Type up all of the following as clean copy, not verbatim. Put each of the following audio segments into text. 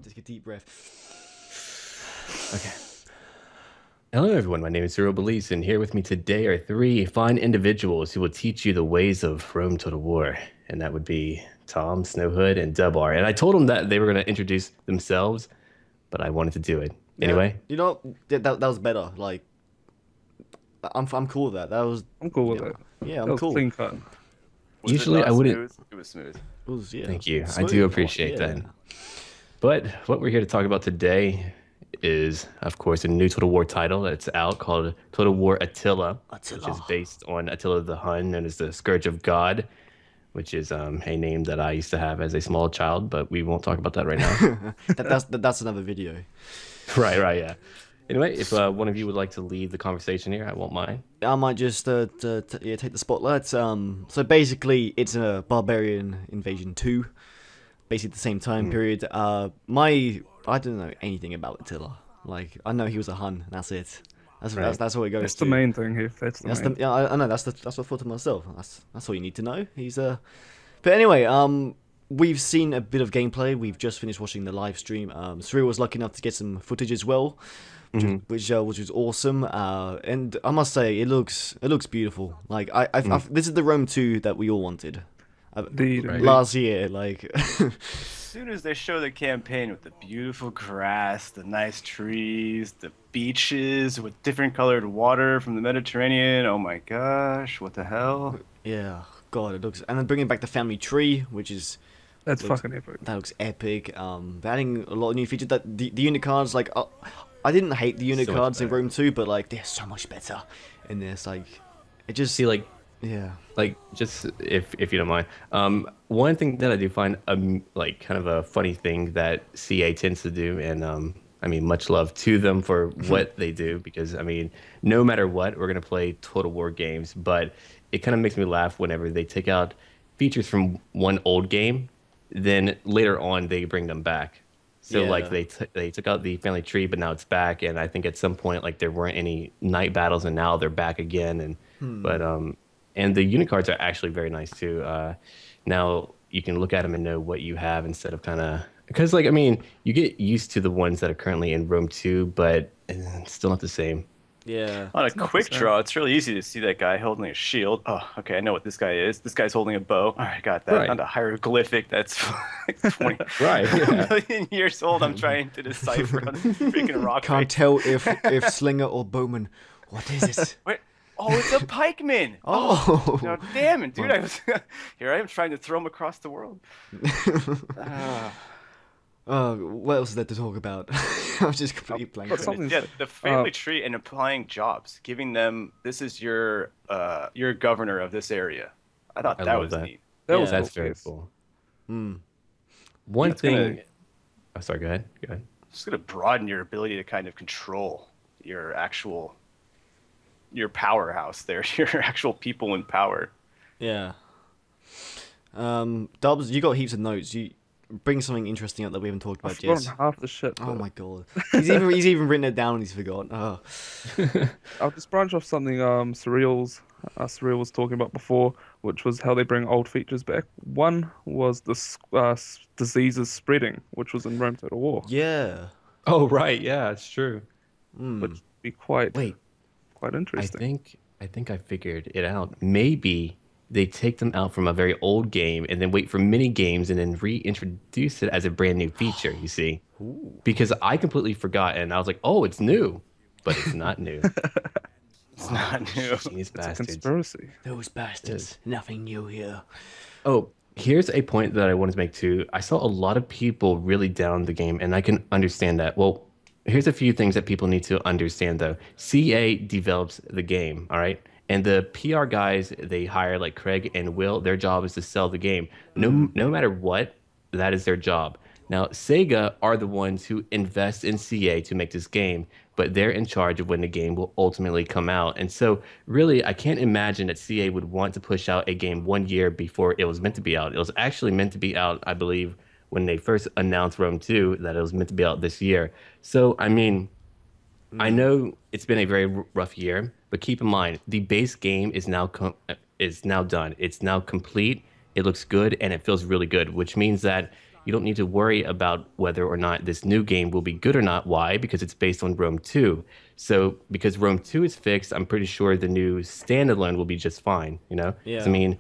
take a deep breath. Okay. Hello, everyone. My name is SurrealBeliefs, and here with me today are three fine individuals who will teach you the ways of Rome Total War. And that would be Tom, Snowhood, and Dubar. And I told them that they were going to introduce themselves, but I wanted to do it. Yeah, Anyway, you know that was better. Like, I'm cool with that. That was I'm cool with yeah, it. yeah, That I'm was cool. clean cut. Was it usually not I wouldn't. smooth? It was smooth. It was, yeah. Thank you. I Smooth. do appreciate Yeah. that. But what we're here to talk about today is, of course, a new Total War title that's out called Total War Attila, which is Attila. based on Attila the Hun, known as the Scourge of God, which is a name that I used to have as a small child, but we won't talk about that right now. That's another video. Right, yeah. Anyway, if one of you would like to lead the conversation here, I won't mind. I might just yeah, take the spotlight. So basically, it's a barbarian invasion 2, basically the same time period. I don't know anything about Attila. Like, I know he was a Hun. That's it. That's what it goes That's to. the main thing here. That's the main. Yeah, I know. That's what I thought to myself. That's all you need to know. But anyway, we've seen a bit of gameplay. We've just finished watching the live stream. Surreal was lucky enough to get some footage as well, which was awesome. And I must say, it looks beautiful. Like this is the Rome 2 that we all wanted. Last year, like. As soon as they show the campaign with the beautiful grass, the nice trees, the beaches with different colored water from the Mediterranean, oh my gosh, what the hell? Yeah, God, it looks. And then bringing back the family tree, which is. That's fucking epic. That looks epic. They're adding a lot of new features. That the unit cards, like, I didn't hate the unit So cards in better. Rome 2, but like they're so much better in this. Like, it just See, like, yeah. just if you don't mind, one thing that I do find like kind of a funny thing that CA tends to do, and I mean, much love to them for what they do, because I mean, no matter what, we're gonna play Total War games, but it kind of makes me laugh whenever they take out features from one old game, then later on they bring them back. So like Yeah. they took out the family tree, but now it's back, and I think at some point like there weren't any night battles, and now they're back again, and but and the unit cards are actually very nice too. Now you can look at them and know what you have instead of kind of, because like I mean you get used to the ones that are currently in Rome 2, but it's still not the same. Yeah. On a not quick the same. draw, it's really easy to see that guy holding a shield. Oh, okay, I know what this guy is. This guy's holding a bow. All right, got that. Right. On a hieroglyphic that's like 20 Right, yeah. million years old. I'm trying to decipher on a freaking rock. Can't tell if slinger or bowman. What is it? Wait. Oh, it's a pikeman. Oh. No, damn it, dude! I was here. I am trying to throw him across the world. What else is there to talk about? I was just completely blank. But something- Yeah, the family tree and applying jobs, giving them this is your governor of this area. I thought I that love was that. neat. That was That's cool, very yes. cool. Hmm. One That's gonna- thing. Oh, sorry. Go ahead. Go ahead. It's gonna broaden your ability to kind of control your powerhouse there, your actual people in power. Yeah. Dubs, you got heaps of notes. You bring something interesting up that we haven't talked I've about, forgotten Jess. half the shit. Oh but my god. He's even written it down and he's forgotten. Oh. I'll just branch off something Surreal was talking about before, which was how they bring old features back. One was the diseases spreading, which was in Rome Total War, Yeah. Oh, right. Yeah, it's true. which would be quite Wait, interesting. I think I figured it out. Maybe they take them out from a very old game and then wait for mini games and then reintroduce it as a brand new feature, you see? Because I completely forgot and I was like, oh, it's new. But it's not new. It's not new. Genius It's a bastards. conspiracy. Those bastards. Nothing new here. Oh, here's a point that I wanted to make too. I saw a lot of people really down the game, and I can understand that. Well, here's a few things that people need to understand though. CA develops the game, all right? And the PR guys they hire, like Craig and Will, their job is to sell the game. No matter what, that is their job. Now, Sega are the ones who invest in CA to make this game, but they're in charge of when the game will ultimately come out. And so, really, I can't imagine that CA would want to push out a game 1 year before it was meant to be out. It was actually meant to be out, I believe, when they first announced Rome 2, that it was meant to be out this year. So, I mean, I know it's been a very rough year, but keep in mind, the base game is now done. It's now complete. It looks good, and it feels really good, which means that you don't need to worry about whether or not this new game will be good or not. Why? Because it's based on Rome 2. So because Rome 2 is fixed, I'm pretty sure the new standalone will be just fine, you know? 'Cause, I Yeah. mean,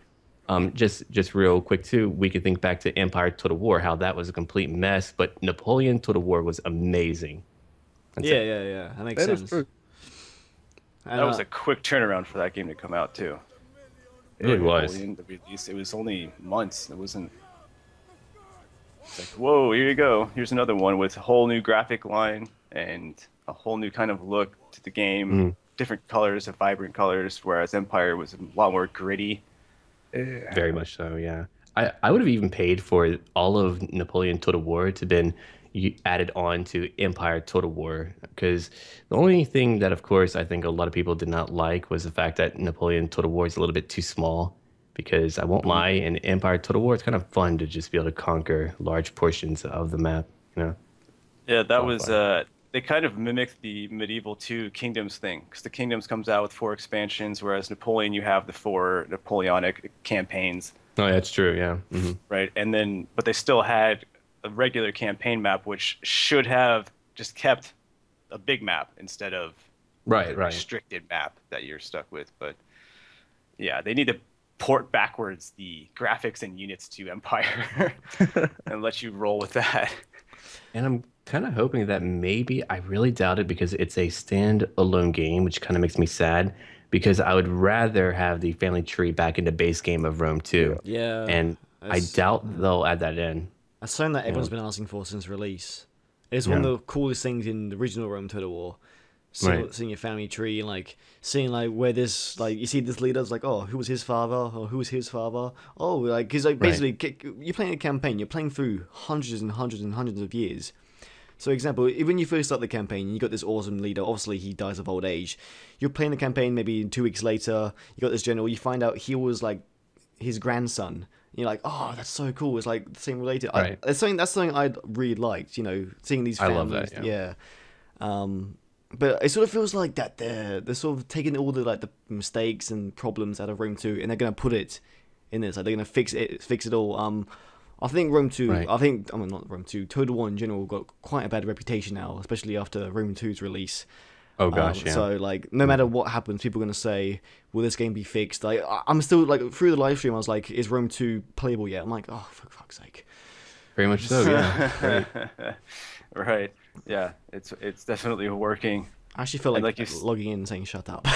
just real quick too, we could think back to Empire Total War, how that was a complete mess, but Napoleon Total War was amazing. That's Yeah, it. yeah, yeah. That makes That is sense. true. And, That was a quick turnaround for that game to come out too. It really was. Napoleon, the release, it was only months. It wasn't. It's like, whoa, here you go. Here's another one with a whole new graphic line and a whole new kind of look to the game. Different colors, vibrant colors, whereas Empire was a lot more gritty. Yeah. Very much so, yeah. I would have even paid for all of Napoleon Total War to been added on to Empire Total War, because the only thing that, of course, I think a lot of people did not like was the fact that Napoleon Total War is a little bit too small. Because I won't lie, in Empire Total War, it's kind of fun to just be able to conquer large portions of the map, you know? Yeah, that lot of was fun. they kind of mimicked the medieval 2 Kingdoms thing, because the Kingdoms comes out with 4 expansions, whereas Napoleon you have the 4 Napoleonic campaigns, Oh, yeah, that's true, yeah. right? And then, but they still had a regular campaign map, which should have just kept a big map instead of Right, the right. restricted map that you're stuck with. But yeah, they need to port backwards the graphics and units to Empire and let you roll with that. And I'm kind of hoping that maybe, I really doubt it because it's a standalone game, which kind of makes me sad because I would rather have the family tree back in the base game of Rome 2. yeah. And I It's, doubt they'll add that in. that's something that You everyone's know? been asking for since release. It's one of Yeah. the coolest things in the original Rome Total War. Right. Seeing your family tree and like seeing like where this like you see this leader, it's like, oh, who was his father or who was his father? Oh, like because like Right. basically you're playing a campaign, you're playing through hundreds and hundreds and hundreds of years. So, example, when you first start the campaign, you got this awesome leader. Obviously, he dies of old age. You're playing the campaign maybe 2 weeks later. You got this general. You find out he was like his grandson. And you're like, oh, that's so cool. It's like the same related. Right. That's something I'd really liked. You know, seeing these I families. love that, yeah. But it sort of feels like that they're sort of taking all the like the mistakes and problems out of Rome 2, and they're gonna put it in this. Like they're gonna fix it all. I think Rome 2, Right. not Rome 2, Total War in general got quite a bad reputation now, especially after Rome 2's release. Oh, gosh, yeah. So, like, no matter what happens, people are going to say, will this game be fixed? Like, I'm still, like, through the live stream, I was like, is Rome 2 playable yet? I'm like, oh, for fuck's sake. Very much so, yeah. Right. Right. Yeah, it's definitely working. I actually feel And like, like you logging in and saying, shut up.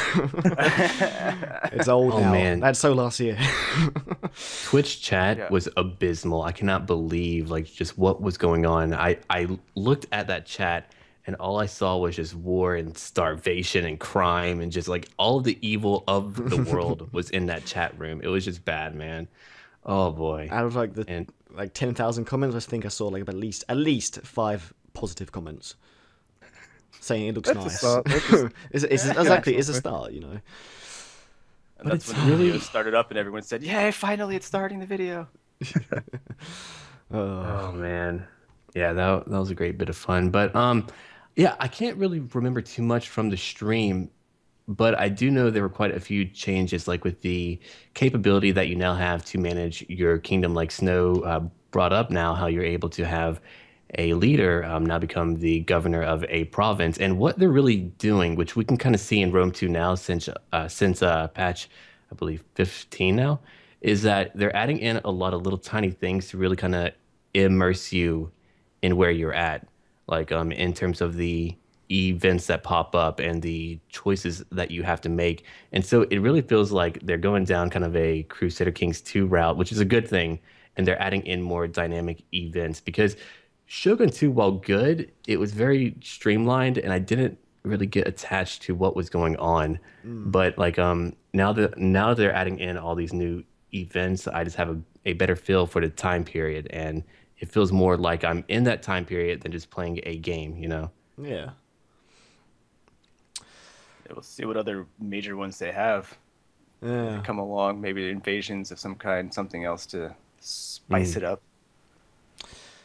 It's old Oh, now. man. That's so last year. Twitch chat Yeah. was abysmal. I cannot believe like just what was going on. I looked at that chat and all I saw was just war and starvation and crime and just like all of the evil of the world was in that chat room. It was just bad, man. Oh boy. Out of, like, And 10,000 comments, I think I saw, like, at least 5 positive comments. Saying it looks That's a nice. start. Exactly, it's a start, you know. And But that's it's when the really- video started up and everyone said, yay, finally it's starting the video. oh man. Yeah, that was a great bit of fun. But yeah, I can't really remember too much from the stream, but I do know there were quite a few changes, like with the capability that you now have to manage your kingdom, like Snow brought up now, how you're able to have a leader now become the governor of a province. And what they're really doing, which we can kind of see in Rome 2 now since patch, I believe, 15 now, is that they're adding in a lot of little tiny things to really kind of immerse you in where you're at, like in terms of the events that pop up and the choices that you have to make. And so it really feels like they're going down kind of a Crusader Kings 2 route, which is a good thing. And they're adding in more dynamic events because Shogun 2, while good, it was very streamlined and I didn't really get attached to what was going on. But like now that they're adding in all these new events, I just have a better feel for the time period and it feels more like I'm in that time period than just playing a game, you know? Yeah. Yeah, we'll see what other major ones they have Yeah. come along. Maybe invasions of some kind, something else to spice it up.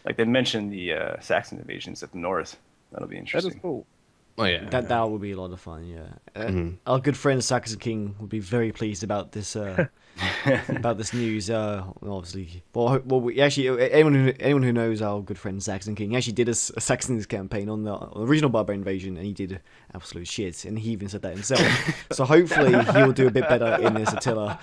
Like they mentioned the Saxon invasions up north. That'll be That interesting. is cool. Oh yeah. That would be a lot of fun, yeah. Our good friend Saxon King would be very pleased about this about this news. Obviously, well, we actually anyone who knows our good friend Saxon King, he actually did a Saxon's campaign on the original Barbarian Invasion, and he did absolute shit, and he even said that himself. So hopefully he'll do a bit better in this Attila.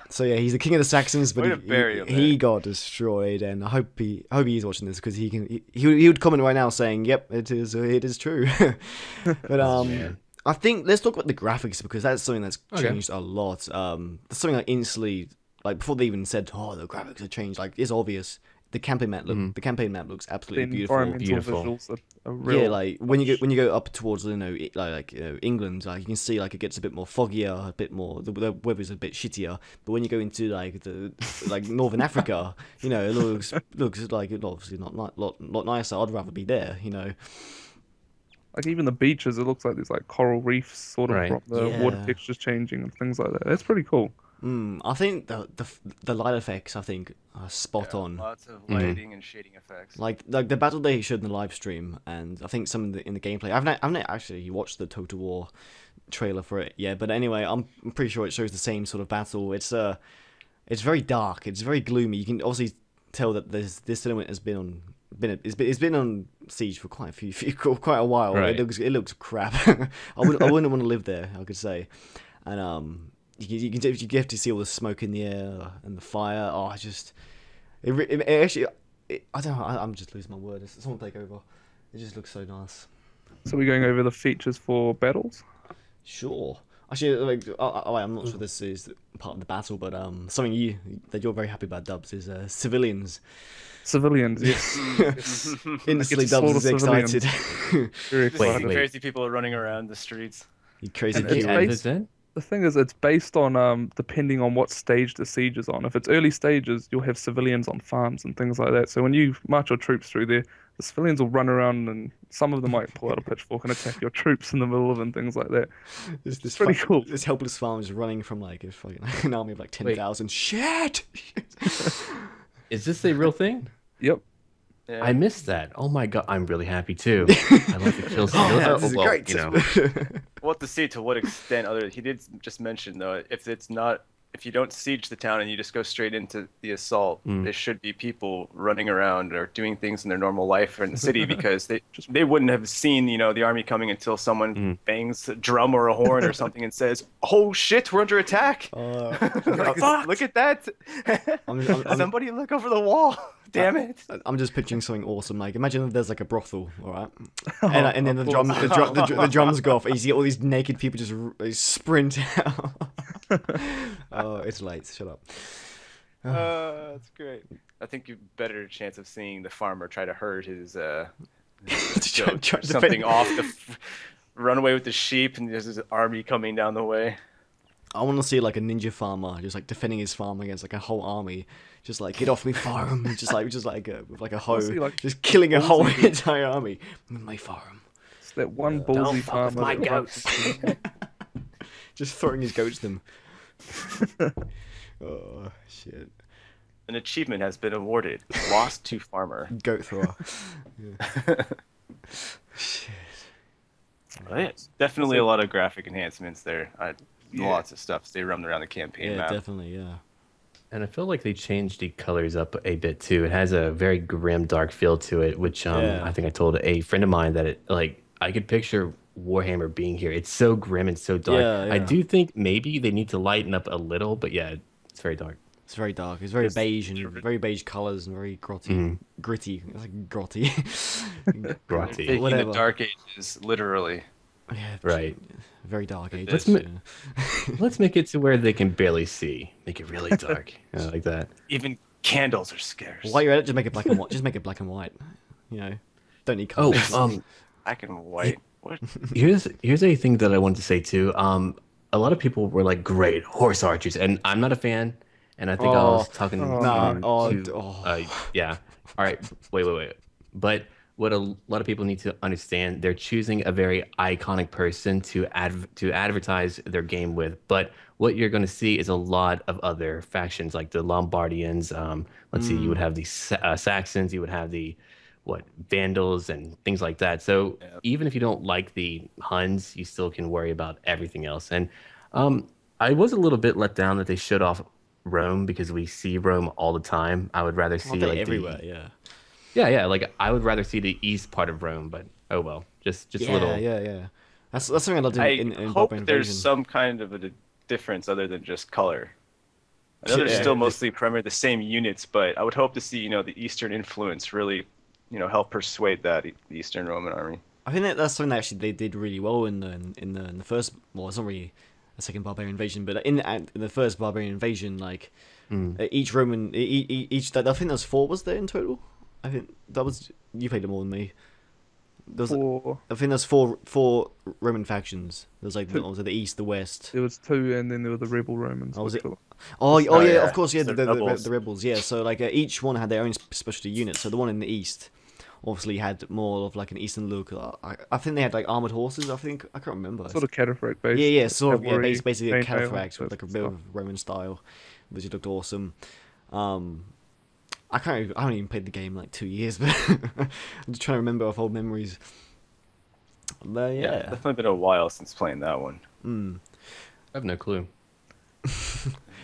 So yeah, he's the king of the Saxons, but he got destroyed, and I hope he's watching this because he would comment right now saying, "Yep, it is true." But I think let's talk about the graphics because that's something that's changed a lot. That's something I instantly, like before they even said, "Oh, the graphics have changed." Like it's obvious. The campaign map looks absolutely beautiful. Visuals are real. Yeah, like when you go up towards England, like you can see like it gets a bit more foggier, a bit more the weather's a bit shittier. But when you go into like Northern Africa, it looks like it's obviously not lot nicer. I'd rather be there, Like even the beaches, it looks like there's like coral reefs sort of from the water textures changing and things like that. That's pretty cool. I think the light effects are spot on. Lots of lighting and shading effects. Like the battle they showed in the live stream, and I think some in the gameplay. I've not actually watched the Total War trailer for it yet, but anyway, I'm pretty sure it shows the same sort of battle. It's very dark. It's very gloomy. You can obviously tell that this settlement has been on siege for quite a while. Right. It looks crap. I wouldn't want to live there, I could say. And you get to see all the smoke in the air and the fire. Oh, I don't know. I'm just losing my word. Someone take over. It just looks so nice. So we're going over the features for battles. Sure. Actually, I'm not sure this is part of the battle, but something that you're very happy about, Dubs, is civilians. Civilians, yes. Instantly, Dubs is excited. Very excited. Crazy people are running around the streets. You crazy And kid. the thing is, it's based on depending on what stage the siege is on. If it's early stages, you'll have civilians on farms and things like that. So when you march your troops through there, the civilians will run around and some of them might pull out a pitchfork and attack your troops in the middle of it and things like that. It's pretty cool. This helpless farm is running from like an army of like 10,000. Shit! Is this a real thing? Yep. Yeah. I missed that. Oh my god, I'm really happy too. I like the kill Yeah, this is great. We'll have to see to what extent he did just mention though, if you don't siege the town and you just go straight into the assault, there should be people running around or doing things in their normal life or in the city because they wouldn't have seen, the army coming until someone bangs a drum or a horn or something and says, "Oh shit, we're under attack." Look at that. Somebody look over the wall. Damn it. I'm just picturing something awesome. Like, imagine if there's like a brothel, all right? And then the drums go off, and you see all these naked people just sprint out. Oh, it's late. Shut up. That's great. I think you have better chance of seeing the farmer try to herd his something off run away with the sheep, and there's this army coming down the way. I want to see like a ninja farmer just like defending his farm against like a whole army. Just like, get off me farm, with like a hoe, just killing a whole entire army. My farm. It's that one ballsy farmer. My goats. Just throwing his goats them. Oh shit. An achievement has been awarded. Lost to farmer. Goat thrower. Shit. Well, yeah, definitely a lot of graphic enhancements there. Lots of stuff. They run around the campaign map. Yeah, definitely, yeah. And I feel like they changed the colors up a bit too. It has a very grim, dark feel to it, which I think I told a friend of mine that I could picture Warhammer being here. It's so grim and so dark. Yeah. I do think maybe they need to lighten up a little, but yeah, it's very dark. It's very dark. It's very beige and very beige colors and very gritty. It's like grotty. Grotty. Taking the Dark Ages literally. Yeah, right. Very dark age. Let's make it to where they can barely see. Make it really dark. Like that. Even candles are scarce. While you're at it, just make it black and white. Just make it black and white. Don't need colors. Black and white. What? Here's a thing that I wanted to say too. A lot of people were like, "Great horse archers," and I'm not a fan. And I think I was talking. Yeah. All right. Wait. But what a lot of people need to understand, they're choosing a very iconic person to advertise their game with. But what you're going to see is a lot of other factions, like the Lombardians. Let's see, you would have the Saxons, you would have the Vandals and things like that. So even if you don't like the Huns, you still can worry about everything else. And I was a little bit let down that they showed off Rome because we see Rome all the time. I would rather Well, see they're like everywhere, the yeah. yeah, like I would rather see the east part of Rome, but oh well. Just a Yeah, little yeah, yeah. That's something I loved I in hope Barbarian there's Invasion. some kind of a difference other than just color. I know they're Yeah, still mostly primarily the same units, but I would hope to see, the Eastern influence really, help persuade that the Eastern Roman army. I think that's something that actually they did really well in the first. Well, it's not really a second Barbarian Invasion, but in the first Barbarian Invasion, like mm. each Roman, each I think there's four was there in total. I think that was you played it more than me. There was, For I think there's four Roman factions. There's like Two. the East, the West. there was two, and then there were the rebel Romans. Oh, was which it? were- Oh, Oh, yeah, yeah. of course, yeah, So the rebels. rebels, yeah. So like each one had their own specialty unit. So the one in the East obviously had more of like an Eastern look. I think they had like armored horses. I can't remember. Sort of cataphract based. Yeah, sort of. Yeah, cavalry, basically a chainmail, cataphract with that like a bit stuff. of Roman style, which looked awesome. I haven't even played the game in like 2 years, but I'm just trying to remember off old memories. But Yeah, yeah, definitely been a while since playing that one. I have no clue.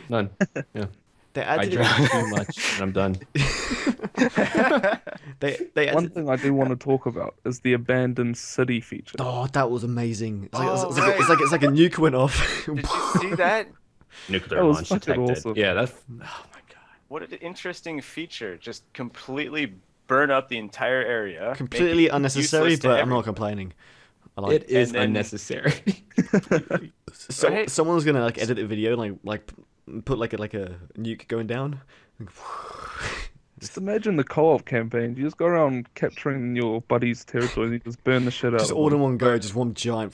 None. Yeah. they I added drank too much and I'm done. they One added. thing I do want to talk about is the abandoned city feature. Oh, that was amazing! Oh, It's like a nuke went off. Did you see that? Nuclear That was launch fucking detected. awesome. Yeah, that's oh my god. What an interesting feature. Just completely burn up the entire area. make Completely it unnecessary, useless to but I'm not everyone. complaining. I like It is And then- unnecessary. So Right? someone's gonna like edit a video and like put like a nuke going down. Just imagine the co-op campaign. You just go around capturing your buddy's territory and you just burn the shit out Just of all in them. one go, just one giant,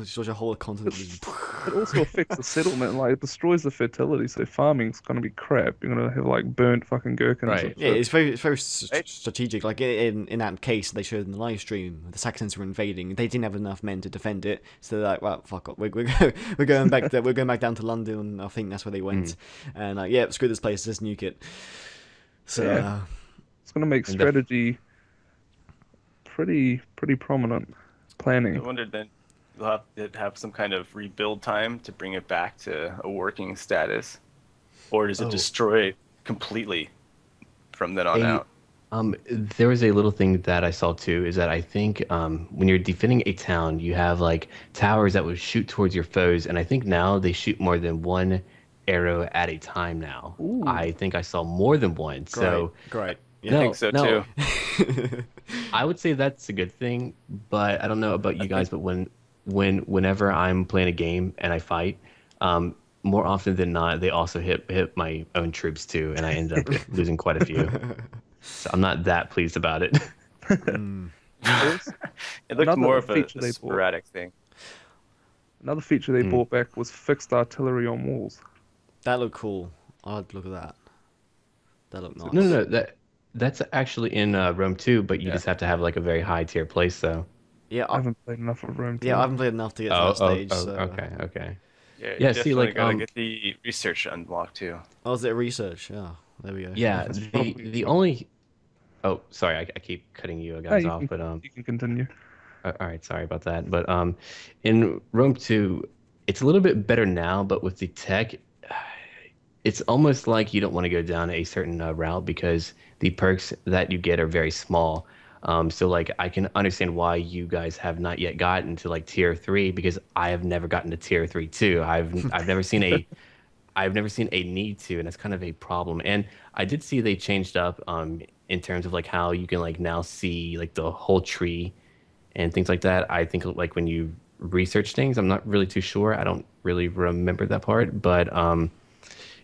just a whole continent. It also affects the settlement, like it destroys the fertility, so farming's gonna be crap. You're gonna have like burnt fucking gherkins. Right. And Yeah, shit. it's very Right. strategic. Like in that case they showed in the live stream, the Saxons were invading. They didn't have enough men to defend it, so they're like, well, fuck off. We're going back. We're going back down to London. And I think that's where they went. And like, yeah, screw this place. Just nuke it. So Yeah. It's gonna make And the- strategy pretty prominent. I Planning. wonder then you'll have to have some kind of rebuild time to bring it back to a working status, or does it Oh. destroy it completely from then on A- out? There was a little thing that I saw too, is that I think when you're defending a town, you have like towers that would shoot towards your foes, and I think now they shoot more than one arrow at a time now. Ooh. I think I saw more than one. So great. I no, think so no. too. I would say that's a good thing, but I don't know about you guys, but whenever I'm playing a game and I fight, more often than not, they also hit my own troops too, and I end up losing quite a few. So I'm not that pleased about it. There's It looked Another more of a feature they brought. sporadic thing. Another feature they brought back was fixed artillery on walls. That looked cool. I'd look at that. That looked nice. No, that's actually in Rome too, but you Yeah. just have to have like a very high tier place though. Yeah, I haven't played enough of Rome. I haven't played enough to get to that stage. So. Okay. Yeah, you Yeah, see, definitely like, gotta get the research unlocked too. Oh, is it research? Yeah, there we go. Yeah, That's the probably- the only. Oh, sorry, I keep cutting you guys you off, can- but You can continue. all right, sorry about that. But in Rome 2, it's a little bit better now, but with the tech, it's almost like you don't want to go down a certain route because the perks that you get are very small. So like I can understand why you guys have not yet gotten to like tier 3 because I have never gotten to tier 3 too. I've never seen a I've never seen a need to, and that's kind of a problem. And I did see they changed up in terms of like how you can like now see like the whole tree and things like that. I think like when you research things, I'm not really too sure. I don't really remember that part, but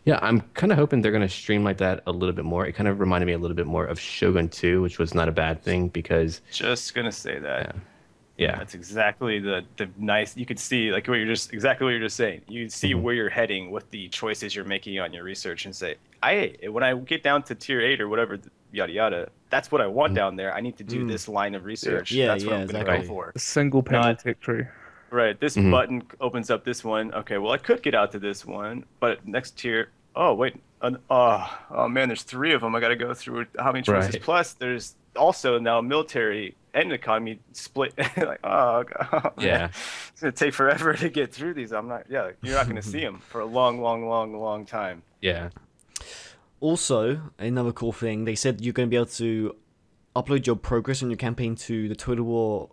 yeah, I'm kind of hoping they're going to streamline that a little bit more. It kind of reminded me a little bit more of Shogun 2, which was not a bad thing because Just gonna say that. yeah, That's exactly the nice. You could see like exactly what you're just saying. You can see where you're heading with the choices you're making on your research, and say, when I get down to tier 8 or whatever, yada yada. That's what I want down there. I need to do this line of research. Yeah, that's what yeah, I'm gonna exactly. go for. A single panel Not- tech tree. Right. This button opens up this one. Okay. Well, I could get out to this one, but next tier. Oh wait. Oh man, there's 3 of them. I got to go through. How many choices? Right. Plus, there's also now military and economy split. Like, oh God, Yeah. it's gonna take forever to get through these. I'm not. Yeah, you're not gonna see them for a long time. Yeah. Also, another cool thing, they said you're going to be able to upload your progress on your campaign to the Total War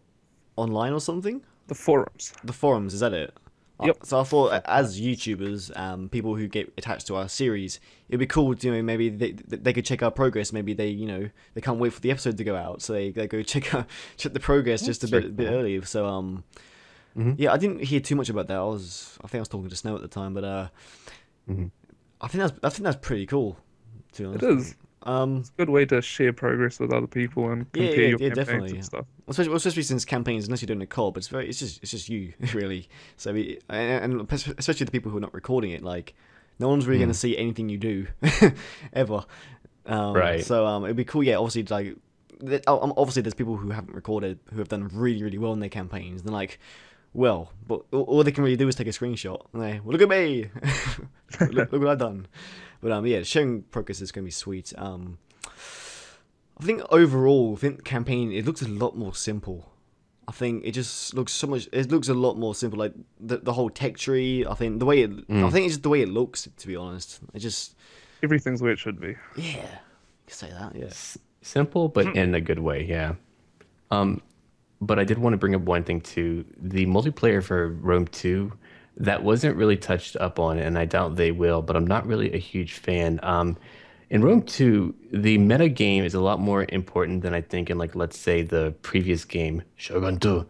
online or something? The forums. The forums, is that it? Yep. So I thought, as YouTubers, people who get attached to our series, it'd be cool to, maybe they could check our progress. Maybe they can't wait for the episode to go out, so they go check the progress just a bit early. So yeah, I didn't hear too much about that. I think I was talking to Snow at the time, but I think that's pretty cool. To be honest. It is. It's a good way to share progress with other people and compare your campaigns definitely. and stuff. Especially since campaigns, unless you're doing a co-op, it's just you really. So and especially the people who are not recording it, like no one's really going to see anything you do ever. Right. So it'd be cool. Yeah, obviously, like obviously there's people who haven't recorded who have done really well in their campaigns. And they're like, well, but all they can really do is take a screenshot and they, well, look at me, look what I've done. But yeah, sharing progress is going to be sweet. I think overall, the campaign, it looks a lot more simple. I think it just looks it looks a lot more simple. Like the whole tech tree, I think the way I think it's just the way it looks, to be honest. It just... Everything's where it should be. Yeah, you can say that, yeah. Simple, but in a good way, yeah. But I did want to bring up one thing too. The multiplayer for Rome 2, that wasn't really touched up on, and I doubt they will, but I'm not really a huge fan. In Rome 2, the meta game is a lot more important than I think in, like, let's say the previous game, Shogun 2,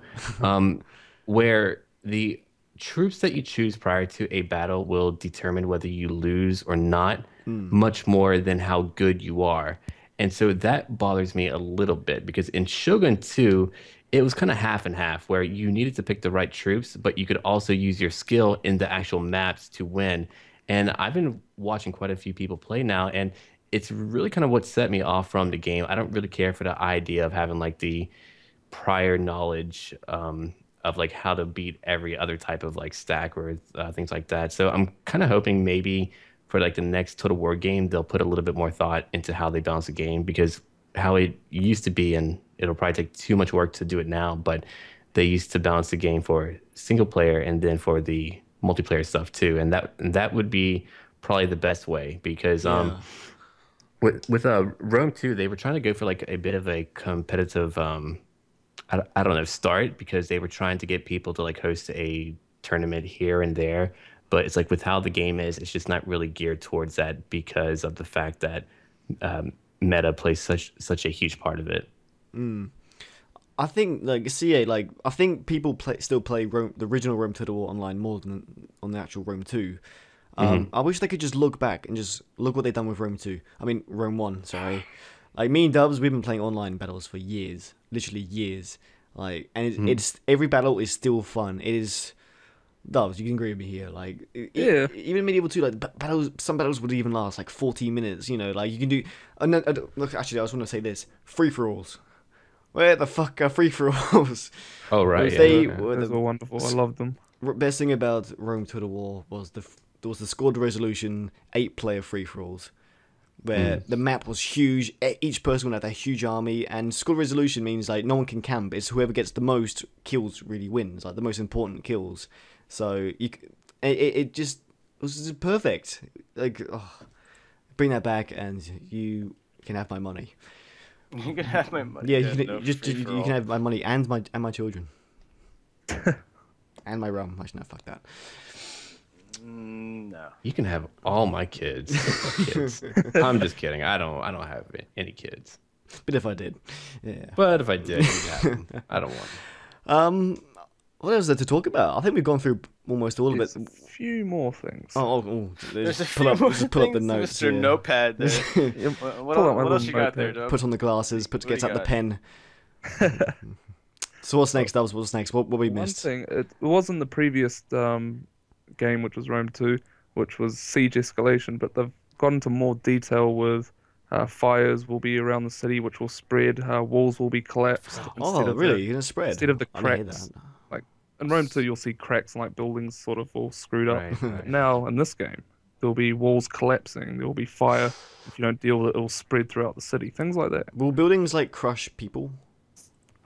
where the troops that you choose prior to a battle will determine whether you lose or not, much more than how good you are. And so that bothers me a little bit because in Shogun 2, it was kind of half and half where you needed to pick the right troops, but you could also use your skill in the actual maps to win. And I've been watching quite a few people play now, and it's really kind of what set me off from the game. I don't really care for the idea of having like the prior knowledge of like how to beat every other type of like stack or things like that. So I'm kind of hoping maybe for like the next Total War game, they'll put a little bit more thought into how they balance the game, because how it used to be, and it'll probably take too much work to do it now, but they used to balance the game for single player and then for the multiplayer stuff too. And that would be probably the best way, because with Rome 2, they were trying to go for like a bit of a competitive I don't know, start, because they were trying to get people to like host a tournament here and there. But it's like with how the game is, it's just not really geared towards that because of the fact that meta plays such a huge part of it. I think like CA, like I think people still play the original Rome Total War online more than on the actual Rome 2. I wish they could just look back and just look what they've done with Rome 2. I mean Rome 1, sorry. Like me and Dubs, we've been playing online battles for years, literally years. Like, and it's every battle is still fun. It is. Dubs, you can agree with me here. Like, even Medieval 2, like some battles would even last like 40 minutes. You know, like you can do. Look, actually, I just want to say this: free for alls. Where the fuck are free for alls? Oh right, Those were wonderful. I loved them. Best thing about Rome Total War was there was the squad resolution 8-player free for alls, where the map was huge. Each person would have a huge army, and squad resolution means like no one can camp. It's whoever gets the most kills really wins, like the most important kills. So it was just perfect. Like, bring that back, and you can have my money. You can have my money. Yeah, you can have my money and my children, and my rum. Actually, no, fuck that. No. You can have all my kids. I'm just kidding. I don't have any kids. But if I did, yeah. But if I did, you'd have them. I don't want them. What else is there to talk about? I think we've gone through almost all of it. A few more things. There's a few more things, pull up the notes. Mr. Notepad there. What else you got there, Doug? Put on the glasses. Get out the pen. So what's next? What's next? What we missed? One thing, it was in the previous game, which was Rome 2, which was siege escalation, but they've gone into more detail with fires will be around the city, which will spread. Walls will be collapsed. Really? You're gonna spread? Instead of the cracks. Like in Rome 2, you'll see cracks and like buildings sort of all screwed up. Right. Now in this game, there'll be walls collapsing, there will be fire. If you don't deal with it, it'll spread throughout the city. Things like that. Will buildings like crush people?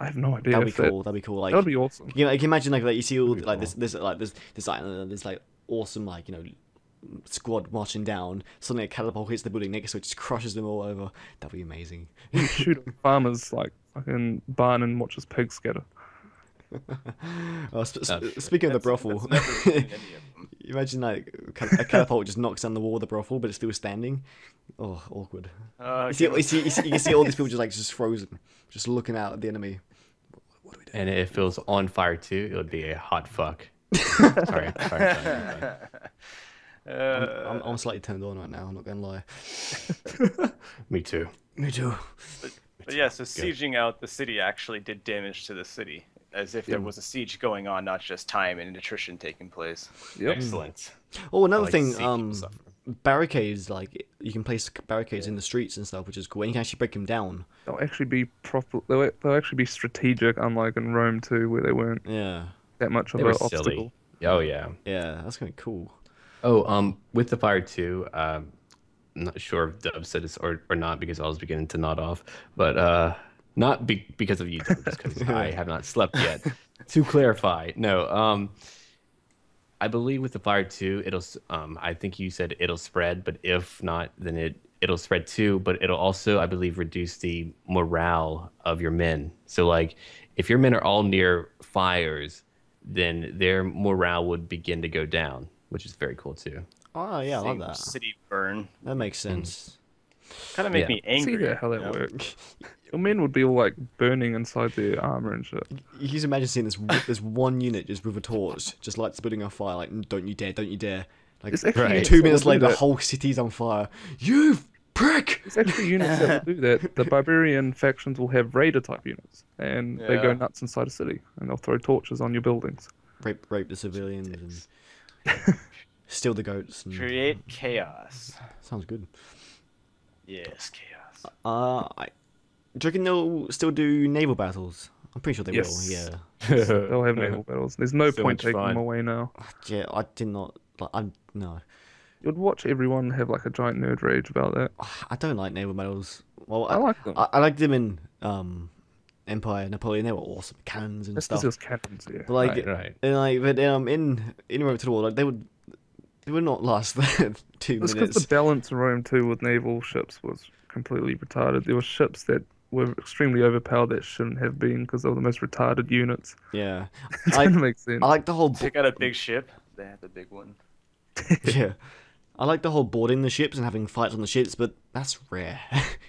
I have no idea. That'd be cool. That'd be cool. Like, that'd be awesome. you know, like imagine like you see all That'd be like cool. this like awesome like squad marching down. Suddenly a catapult hits the building next, so it just crushes them all over. That'd be amazing. Shoot a farmer's like fucking barn and watch his pigs scatter. Speaking of the brothel, That's never seen any of them. imagine like a catapult just knocks down the wall of the brothel, but it's still standing. Oh, awkward. You can see all these people just frozen, just looking out at the enemy. What do we do? And if it was on fire too, it would be a hot fuck. sorry. I'm slightly turned on right now. I'm not gonna lie. Me too. Me too. But yeah, so sieging out the city actually did damage to the city, as if there was a siege going on, not just time and attrition taking place. Yep. Excellent. Oh, another like to thing. see people suffer. Barricades, like you can place barricades in the streets and stuff, which is cool. And you can actually break them down. They'll actually be proper. They'll actually be strategic, unlike in Rome too, where they weren't Yeah. that much of They an were obstacle. silly. Oh yeah. Yeah, that's gonna be cool. Oh, with the fire too. I'm not sure if Dub said this or not because I was beginning to nod off, but not because of you, Dub, just because I have not slept yet. To clarify, no. I believe with the fire too, it'll. I think you said it'll spread, but if not, then it'll spread too. But it'll also, I believe, reduce the morale of your men. So like, if your men are all near fires, then their morale would begin to go down, which is very cool too. Oh yeah, I Seeing love the that. city burn. That makes sense. Kind of make Yeah. me angry. See that how that you know? works. Your men would be all like burning inside their armor and shit. You can just imagine seeing this one unit just with a torch, just lights building on fire. Like, don't you dare, don't you dare. Like It's actually Right. units 2 that minutes will do later, the that. whole city's on fire. You prick! There's actually units that will do that. The barbarian factions will have raider type units, and they go Yeah. nuts inside a city, and they'll throw torches on your buildings. Rape the civilians and steal the goats. And... Create chaos. Sounds good. Yes, chaos. Do you reckon they'll still do naval battles? I'm pretty sure they Yes. will. Yeah. They'll have naval battles. There's no So point much taking fun. them away now. Yeah, I did not. Like, I'm no. You'd watch everyone have like a giant nerd rage about that. I don't like naval battles. Well, I like them. I liked them in Empire, Napoleon. They were awesome, cannons and That's stuff. because there's cannons, yeah. But like, Right. and like, but in Rome to the War, like they would not last 2 It's because minutes. the balance in Rome too with naval ships was completely retarded. There were ships that were extremely overpowered that shouldn't have been because they were the most retarded units. Yeah, It I doesn't make sense. I like the whole Pick out a big ship. They have the big one. yeah. I like the whole boarding the ships and having fights on the ships, but that's rare.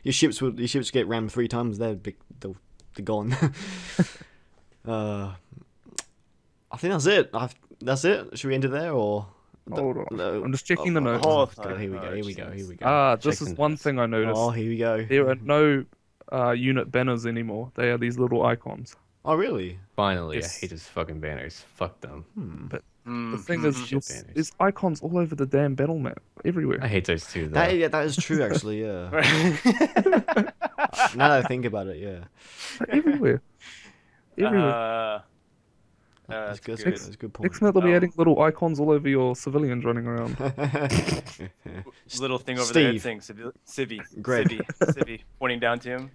your ships get rammed 3 times. They're gone. I think that's it. That's it. Should we end it there or? Hold on. No. I'm just checking the notes. Oh, Okay, here we go. Here we go. Here we go. This Check is the one notes. thing I noticed. Oh, here we go. There are no unit banners anymore. They are these little icons. Oh, really? Finally, Yes. I hate those fucking banners. Fuck them. The thing is, Shit you'll banners. there's icons all over the damn battle map, everywhere. I hate those too. Though. That is true, actually. Yeah. Now that I think about it, yeah. Everywhere. Everywhere. That's good. good. That's a good point. Next minute they'll be Oh. adding little icons all over your civilians running around. Little thing over Steve. there saying Civvy, Greg. Civvy, pointing down to him,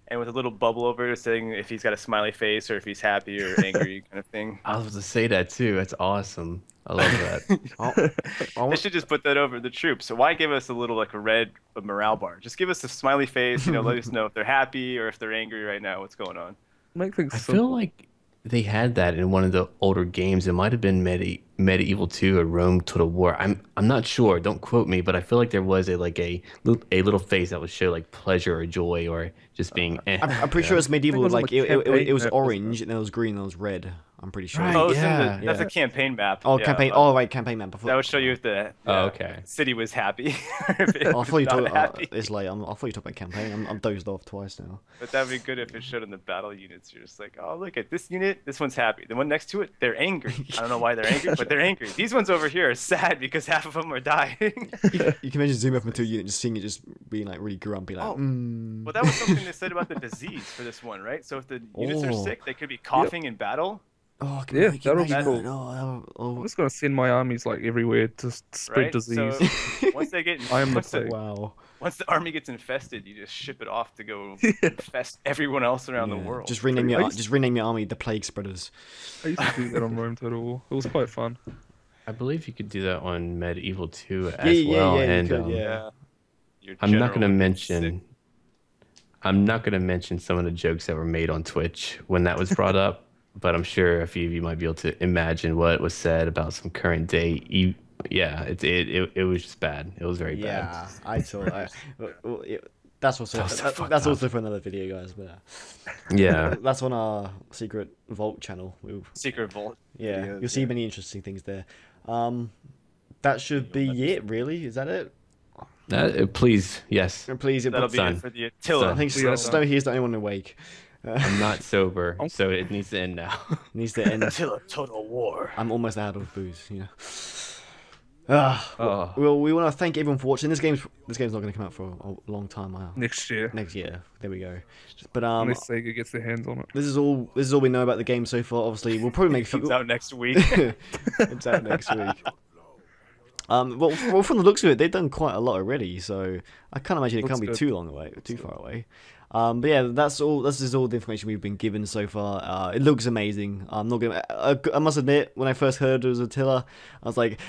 and with a little bubble over it saying if he's got a smiley face or if he's happy or angry kind of thing. I was about to say that too. That's awesome. I love that. They should just put that over the troops. So why give us a little like a red morale bar? Just give us a smiley face. Let us know if they're happy or if they're angry right now. What's going on? Make things I simple. feel like they had that in one of the older games. It might have been Medieval 2 or Rome Total War. I'm not sure. Don't quote me, but I feel like there was a little face that would show like pleasure or joy or just being. I'm pretty sure it's medieval. I think it was on Like the it campaign was map, wasn't orange and then it was green and it was red. I'm pretty sure. Right. Oh, yeah, that's yeah. a campaign map. Oh, Yeah, campaign. but Oh, right, campaign map. that would show you if the okay. city was happy. or if it Oh, I thought you was not talked. happy. It's late. I thought you talked about campaign. I'm dozed off twice now. But that'd be good if it showed in the battle units. You're just like, oh, look at this unit. This one's happy. The one next to it, they're angry. I don't know why they're angry, but they're angry. These ones over here are sad because half of them are dying. You can imagine zoom up into a unit, just seeing it just being like really grumpy, like. Oh. Well, that was something they said about the disease for this one, right? So if the units are Oh. sick, they could be coughing in battle. Oh, can Yeah, you make it that'll be rain? cool. Oh, oh, I'm just gonna send my armies like everywhere to spread Right? disease. So once they get, I am the once the, plague. wow. once the army gets infested, you just ship it off to go infest everyone else around the Yeah, world. just rename I your used- just rename your army the Plague Spreaders. I used to do that on Rome Total War. It was quite fun. I believe you could do that on Medieval 2 Yeah, as well. yeah, you And could, yeah. Yeah. Your I'm not general going to would get sick. mention. I'm not going to mention some of the jokes that were made on Twitch when that was brought up, but I'm sure a few of you might be able to imagine what was said about some current day. Yeah, it was just bad. It was very bad. Yeah, I saw. That's also That was so fucked that's up. also for another video, guys. But Yeah. that's on our secret vault channel. Secret Vault. Yeah, videos, you'll see many interesting things there. That should be it. Really, is that it? Please, yes. And please, That'll be Son. it for the Attila. I think Yeah. Snow here's the only one awake. I'm not sober, so it needs to end now. Needs to end. Attila Total War. I'm almost out of booze. You know. Oh. Well, we want to thank everyone for watching. This game's not going to come out for a long time. Next year, Next year, there we go. But unless Sega gets their hands on it. this is all we know about the game so far. Obviously, we'll probably make a few. Comes out next week. It's out next week. Well, from the looks of it, they've done quite a lot already, so I can't imagine it Looks can't be good. too far away. But yeah, that's all. This is all the information we've been given so far. It looks amazing. I'm not gonna. I must admit, when I first heard it was Attila, I was like,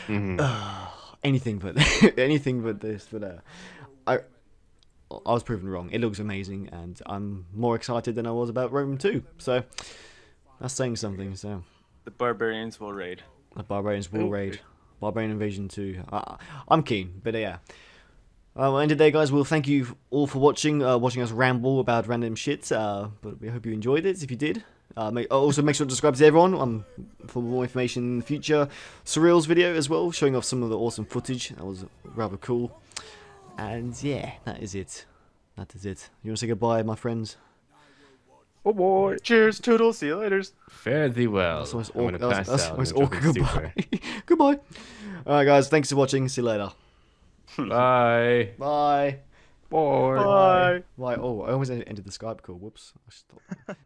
anything but anything but this. But I was proven wrong. It looks amazing, and I'm more excited than I was about Rome 2. So that's saying something. So The barbarians will raid. the barbarians will Okay. raid. Barbarian Invasion 2. I'm keen, but yeah. We'll end it there, guys. Well, thank you all for watching us ramble about random shit. But we hope you enjoyed it. If you did, also make sure to subscribe to everyone for more information in the future. Surreal's video as well, showing off some of the awesome footage. That was rather cool. And yeah, that is it. That is it. You want to say goodbye, my friends? Oh boy. Cheers, Toodles. See you later. Fare thee well. That's almost I'm gonna awkward. pass That's out almost in a awkward. drunken Goodbye. stupor. Goodbye. All right, guys. Thanks for watching. See you later. Bye. Bye. Boy. Bye. Right. Oh, I almost ended the Skype call. Whoops. I stopped.